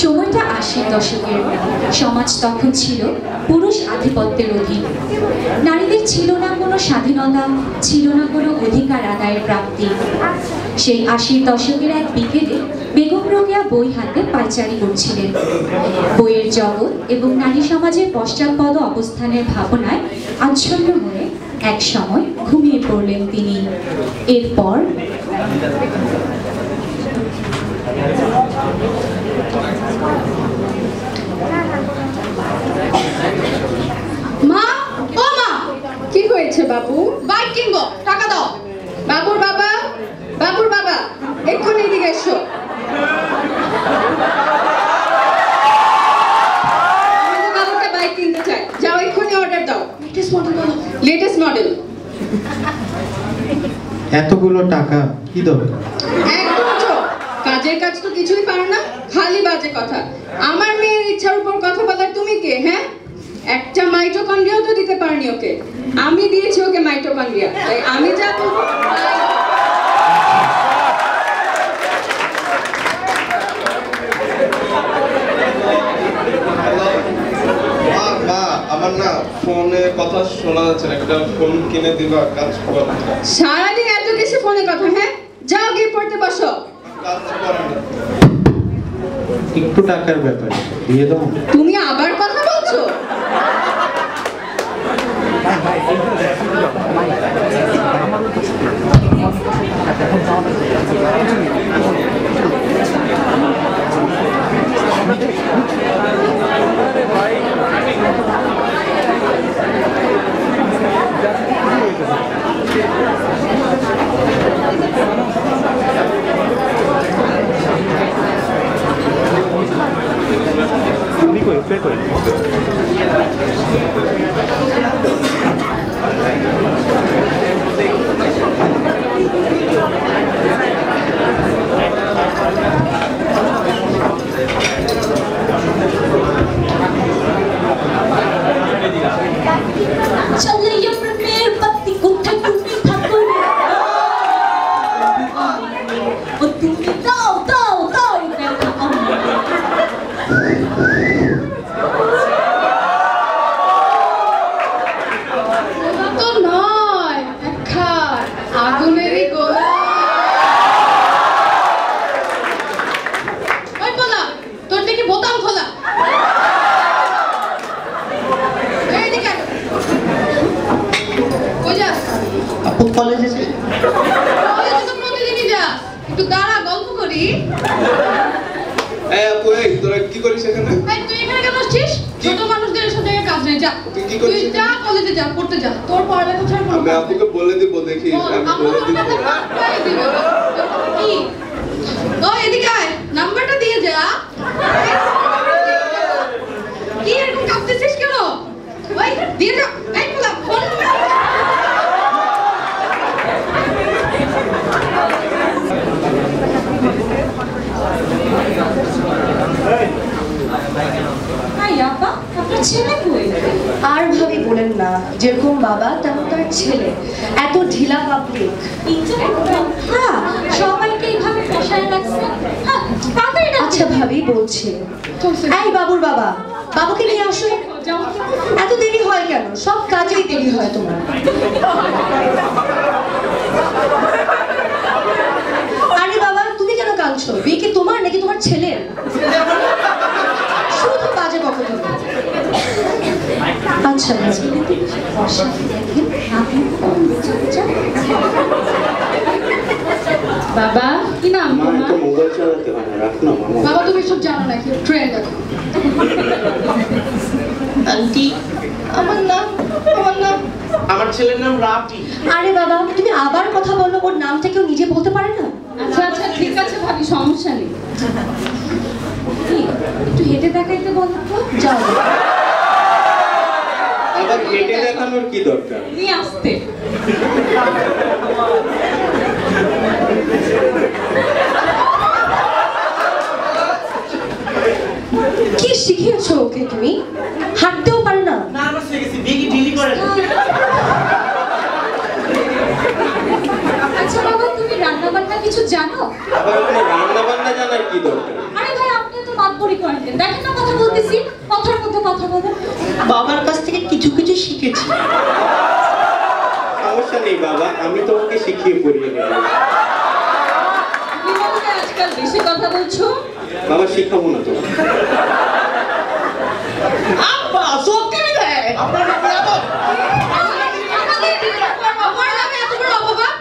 সময়টা ৮০-এর দশকের। সমাজ তখন ছিল পুরুষ আধিপত্যের অধীন। নারীদের ছিল না কোনো স্বাধীনতা, ছিল না কোনো অধিকার আদায়ের প্রাপ্তি। সেই ৮০-এর দশকের এক বিকেলে বেগম রোকেয়া বই হাতে পায়চারি করছিলেন। বইয়ের জগৎ এবং নারী সমাজের পশ্চাৎপদ অবস্থানের ভাবনায় আচ্ছন্ন হয়ে এক সময় ঘুমিয়ে পড়লেন তিনি। এরপর মা, ও মা, কি হয়েছে বাবু? বাইক কিনবো, টাকা দাও। বাবুর বাবা, বাবুর বাবা, এক্ষুনি এদিকে এসো। আমি তো বাবুকে বাইক কিনতে চাই, যাও এক্ষুনি অর্ডার দাও। লেটেস্ট মডেল বলো। Latest model. এতগুলো টাকা কি দরকার? একদম চুপ। কাজের কাজ তো কিছুই পারো না, খালি বাজে কথা। আমার মেয়ের ইচ্ছার উপর কথা বলার তুমি কে? হ্যাঁ, একটা মাইটোকন্ড্রিয়াও তো দিতে পারনি ওকে। আমি দিয়েছি ওকে মাইটোকন্ড্রিয়া, তাই আমি যা বলবো। আমার না ফোনে কথা শোনা যাচ্ছে না, একটা ফোন কিনে দিবা, কাজ করো। সারাদিন এত কিছু ফোনে কথা? হ্যাঁ, যাও গিয়ে পড়তে বসো। কাজ করে না। একটু টাকার ব্যাপারে দিয়ে দাও। তুমি আবার কথা বলছো? আর ভাবি বলেন না, যেরকম বাবা তেমন তার ছেলে। এত ঢিলা পাবলিক। হ্যাঁ, সবাইকে এইভাবে পেশায় লাগছে। আচ্ছা ভাবি বলছি, এই বাবুর বাবা, বাবুকে নিয়ে আসো। এত দেরি হয় কেন? সব কাজেই দেরি হয় তোমার। আরে বাবা, তুমি কেন কাঁদছো? বিয়ে কি তোমার নাকি তোমার ছেলের? শুধু বাজে কথা বলো। আচ্ছা বাবা, কি নাম তোমার? মোবাইল চালাতে হয় না, রাখ না মামা। বাবা, তুমি সব জানো না, কি ট্রেন দেখো। আন্টি, আমার নাম আমার ছেলের নাম রাফি। আরে বাবা, তুমি আবার কথা বললো। ওর নামটা কেউ নিজে বলতে পারে না? আচ্ছা আচ্ছা, ঠিক আছে ভাবি, সমস্যা নেই। একটু হেঁটে দেখাইতে বলো তো। যাও। আবার হেঁটে দেখানোর কি দরকার? নিয়ে আসতে। কি শিখিয়েছো ওকে তুমি? হাঁটতেও পারে না? নার্ভাস হয়ে গেছি, বিগি ঢিলি করে। আচ্ছা বাবা, তুমি রান্না বান্না কিছু জানো? আবার রান্না বান্না জানার কি দরকার? বলো। বাবার কাছ থেকে কিছু কিছু শিখেছি। সমস্যা নেই বাবা, আমি তোমাকে শিখিয়ে পড়িয়ে নেব। তুমি আমাকে আজকাল বেশি কথা বলছো। বাবা শিখাবো না তো। আব্বা সত্যি দেয় আপনার ব্যাপারে আবার আমার নামে এত বড় অপবাদ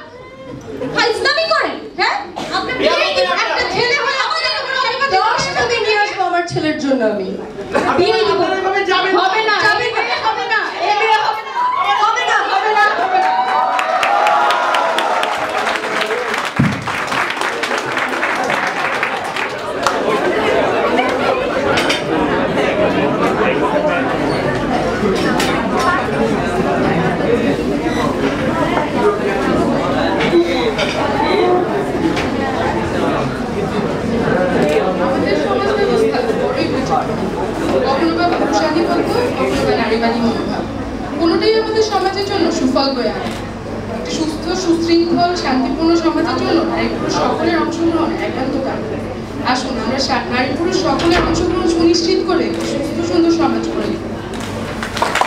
ফাইজলামি করেন, হ্যাঁ? আপনার একটা ছেলে হয়ে আমাদের উপর অপবাদ 10 টাকা নিয়ে আসবো আমার ছেলের জন্য আমি। বিয়ে দিব। এভাবে যাবেন হবে না, যাবেন না। হবে না, এ বিয়ে হবে না, হবে না, হবে না, হবে না। আমাদের সমাজ ব্যবস্থা বড়ই বিচিত্র। কখনো বা পুরুষাধিপত্য, কখনো বা নারীবাদী মনোভাব, কোনোটাই আমাদের সমাজের জন্য সুফল বয়ে আনে। একটি সুস্থ, সুশৃঙ্খল, শান্তিপূর্ণ সমাজের জন্য নারী পুরুষ সকলের অংশগ্রহণ একান্ত কাম্য। আসুন আমরা নারী পুরুষ সকলের অংশগ্রহণ সুনিশ্চিত করে সুস্থ সুন্দর সমাজ গড়ে তুলি।